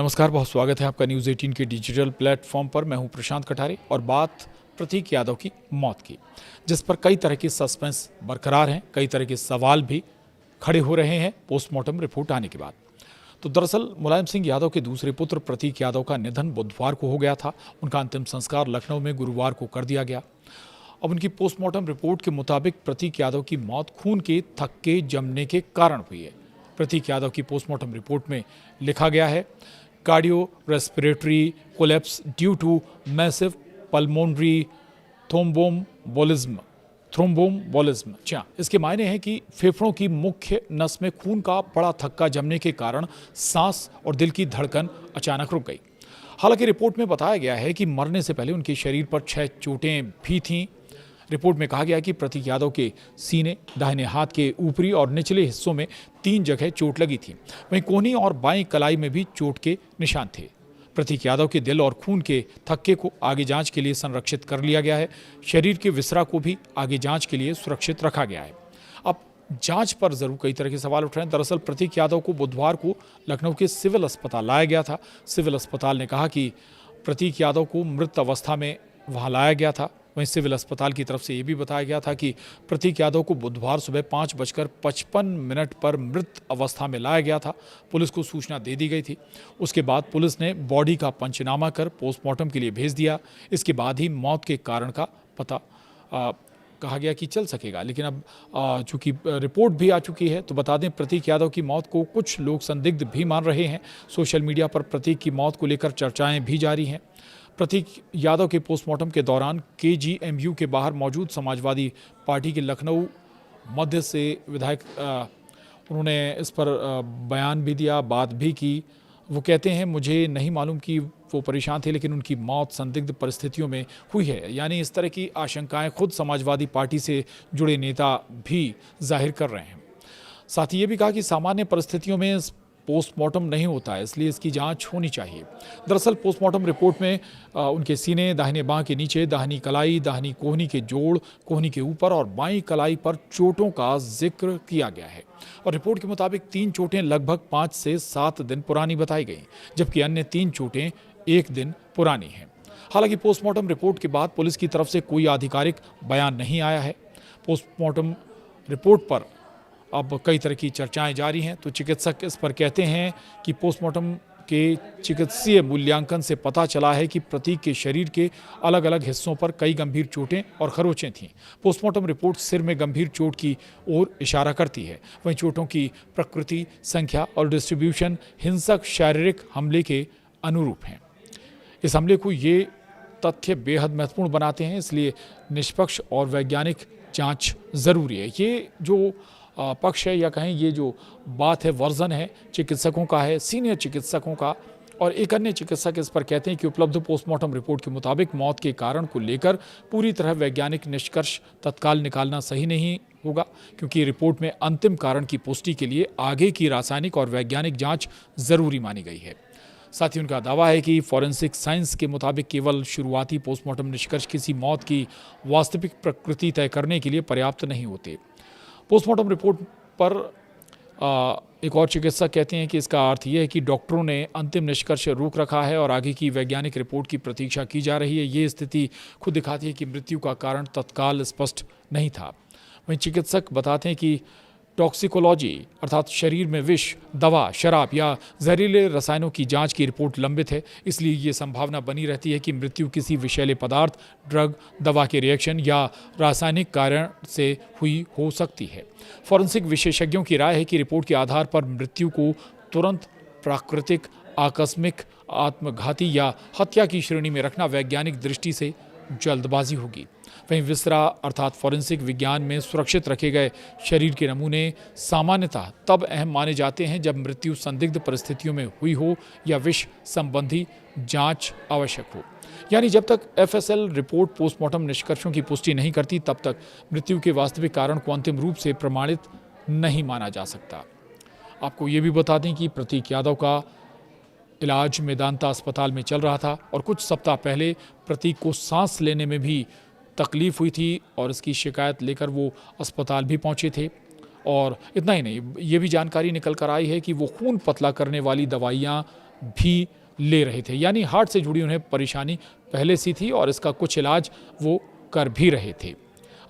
नमस्कार, बहुत स्वागत है आपका न्यूज़ 18 के डिजिटल प्लेटफॉर्म पर। मैं हूं प्रशांत कठारे और बात प्रतीक यादव की मौत की, जिस पर कई तरह के सस्पेंस बरकरार हैं, कई तरह के सवाल भी खड़े हो रहे हैं पोस्टमार्टम रिपोर्ट आने के बाद। तो दरअसल मुलायम सिंह यादव के दूसरे पुत्र प्रतीक यादव का निधन बुधवार को हो गया था। उनका अंतिम संस्कार लखनऊ में गुरुवार को कर दिया गया। अब उनकी पोस्टमार्टम रिपोर्ट के मुताबिक प्रतीक यादव की मौत खून के थक्के जमने के कारण हुई है। प्रतीक यादव की पोस्टमार्टम रिपोर्ट में लिखा गया है, cardio respiratory collapse due to massive pulmonary thromboembolism. इसके मायने हैं कि फेफड़ों की मुख्य नस में खून का बड़ा थक्का जमने के कारण सांस और दिल की धड़कन अचानक रुक गई। हालांकि रिपोर्ट में बताया गया है कि मरने से पहले उनके शरीर पर 6 चोटें भी थीं। रिपोर्ट में कहा गया कि प्रतीक यादव के सीने, दाहिने हाथ के ऊपरी और निचले हिस्सों में 3 जगह चोट लगी थी। वहीं कोहनी और बाईं कलाई में भी चोट के निशान थे। प्रतीक यादव के दिल और खून के थक्के को आगे जांच के लिए संरक्षित कर लिया गया है। शरीर के विसरा को भी आगे जांच के लिए सुरक्षित रखा गया है। अब जांच पर जरूर कई तरह के सवाल उठ रहे हैं। दरअसल प्रतीक यादव को बुधवार को लखनऊ के सिविल अस्पताल लाया गया था। सिविल अस्पताल ने कहा कि प्रतीक यादव को मृत अवस्था में वहां लाया गया था। वहीं सिविल अस्पताल की तरफ से ये भी बताया गया था कि प्रतीक यादव को बुधवार सुबह 5:55 पर मृत अवस्था में लाया गया था। पुलिस को सूचना दे दी गई थी। उसके बाद पुलिस ने बॉडी का पंचनामा कर पोस्टमार्टम के लिए भेज दिया। इसके बाद ही मौत के कारण का पता कहा गया कि चल सकेगा। लेकिन अब चूंकि रिपोर्ट भी आ चुकी है तो बता दें, प्रतीक यादव की मौत को कुछ लोग संदिग्ध भी मान रहे हैं। सोशल मीडिया पर प्रतीक की मौत को लेकर चर्चाएं भी जारी हैं। प्रतीक यादव के पोस्टमार्टम के दौरान केजीएमयू के बाहर मौजूद समाजवादी पार्टी के लखनऊ मध्य से विधायक उन्होंने इस पर बयान भी दिया, बात भी की। वो कहते हैं, मुझे नहीं मालूम कि वो परेशान थे, लेकिन उनकी मौत संदिग्ध परिस्थितियों में हुई है। यानी इस तरह की आशंकाएं खुद समाजवादी पार्टी से जुड़े नेता भी जाहिर कर रहे हैं। साथ ही ये भी कहा कि सामान्य परिस्थितियों में पोस्टमार्टम नहीं होता है, इसलिए इसकी जांच होनी चाहिए। दरअसल पोस्टमार्टम रिपोर्ट में उनके सीने, दाहिने बांह के नीचे, दाहिनी कलाई, दाहिनी कोहनी के जोड़, कोहनी के ऊपर और बाईं कलाई पर चोटों का जिक्र किया गया है। और रिपोर्ट के मुताबिक 3 चोटें लगभग 5 से 7 दिन पुरानी बताई गई, जबकि अन्य 3 चोटें 1 दिन पुरानी हैं। हालांकि पोस्टमार्टम रिपोर्ट के बाद पुलिस की तरफ से कोई आधिकारिक बयान नहीं आया है। पोस्टमार्टम रिपोर्ट पर अब कई तरह की चर्चाएं जारी हैं। तो चिकित्सक इस पर कहते हैं कि पोस्टमार्टम के चिकित्सीय मूल्यांकन से पता चला है कि प्रतीक के शरीर के अलग अलग हिस्सों पर कई गंभीर चोटें और खरोंचें थीं। पोस्टमार्टम रिपोर्ट सिर में गंभीर चोट की ओर इशारा करती है। वहीं चोटों की प्रकृति, संख्या और डिस्ट्रीब्यूशन हिंसक शारीरिक हमले के अनुरूप हैं। इस हमले को ये तथ्य बेहद महत्वपूर्ण बनाते हैं, इसलिए निष्पक्ष और वैज्ञानिक जाँच ज़रूरी है। ये जो पक्ष है, या कहें ये जो बात है, वर्जन है चिकित्सकों का है, सीनियर चिकित्सकों का। और एक अन्य चिकित्सक इस पर कहते हैं कि उपलब्ध पोस्टमार्टम रिपोर्ट के मुताबिक मौत के कारण को लेकर पूरी तरह वैज्ञानिक निष्कर्ष तत्काल निकालना सही नहीं होगा, क्योंकि रिपोर्ट में अंतिम कारण की पुष्टि के लिए आगे की रासायनिक और वैज्ञानिक जाँच ज़रूरी मानी गई है। साथ ही उनका दावा है कि फॉरेंसिक साइंस के मुताबिक केवल शुरुआती पोस्टमार्टम निष्कर्ष किसी मौत की वास्तविक प्रकृति तय करने के लिए पर्याप्त नहीं होते। पोस्टमार्टम रिपोर्ट पर एक और चिकित्सक कहते हैं कि इसका अर्थ यह है कि डॉक्टरों ने अंतिम निष्कर्ष रोक रखा है और आगे की वैज्ञानिक रिपोर्ट की प्रतीक्षा की जा रही है। ये स्थिति खुद दिखाती है कि मृत्यु का कारण तत्काल स्पष्ट नहीं था। वहीं चिकित्सक बताते हैं कि टॉक्सिकोलॉजी अर्थात शरीर में विष, दवा, शराब या जहरीले रसायनों की जांच की रिपोर्ट लंबित है। इसलिए ये संभावना बनी रहती है कि मृत्यु किसी विषैले पदार्थ, ड्रग, दवा के रिएक्शन या रासायनिक कारण से हुई हो सकती है। फॉरेंसिक विशेषज्ञों की राय है कि रिपोर्ट के आधार पर मृत्यु को तुरंत प्राकृतिक, आकस्मिक, आत्मघाती या हत्या की श्रेणी में रखना वैज्ञानिक दृष्टि से जल्दबाजी होगी। वहीं विसरा अर्थात फॉरेंसिक विज्ञान में सुरक्षित रखे गए शरीर के नमूने सामान्यतः तब अहम माने जाते हैं जब मृत्यु संदिग्ध परिस्थितियों में हुई हो या विष संबंधी जांच आवश्यक हो। यानी जब तक एफएसएल रिपोर्ट पोस्टमार्टम निष्कर्षों की पुष्टि नहीं करती, तब तक मृत्यु के वास्तविक कारण को अंतिम रूप से प्रमाणित नहीं माना जा सकता। आपको ये भी बता दें कि प्रतीक यादव का इलाज मेदांता अस्पताल में चल रहा था और कुछ सप्ताह पहले प्रतीक को सांस लेने में भी तकलीफ हुई थी और इसकी शिकायत लेकर वो अस्पताल भी पहुंचे थे। और इतना ही नहीं, ये भी जानकारी निकल कर आई है कि वो खून पतला करने वाली दवाइयाँ भी ले रहे थे, यानी हार्ट से जुड़ी उन्हें परेशानी पहले से थी और इसका कुछ इलाज वो कर भी रहे थे।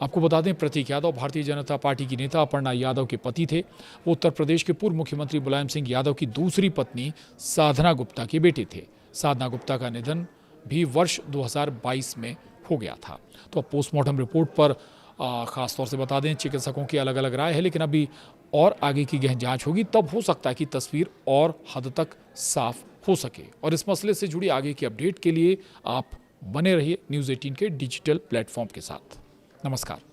आपको बता दें, प्रतीक यादव भारतीय जनता पार्टी की नेता अपर्णा यादव के पति थे। वो उत्तर प्रदेश के पूर्व मुख्यमंत्री मुलायम सिंह यादव की दूसरी पत्नी साधना गुप्ता के बेटे थे। साधना गुप्ता का निधन भी वर्ष 2022 में हो गया था। तो अब पोस्टमार्टम रिपोर्ट पर खास तौर से बता दें, चिकित्सकों की अलग अलग राय है, लेकिन अभी और आगे की गहन जांच होगी, तब हो सकता है कि तस्वीर और हद तक साफ हो सके। और इस मसले से जुड़ी आगे की अपडेट के लिए आप बने रहिए न्यूज़ 18 के डिजिटल प्लेटफॉर्म के साथ। नमस्कार।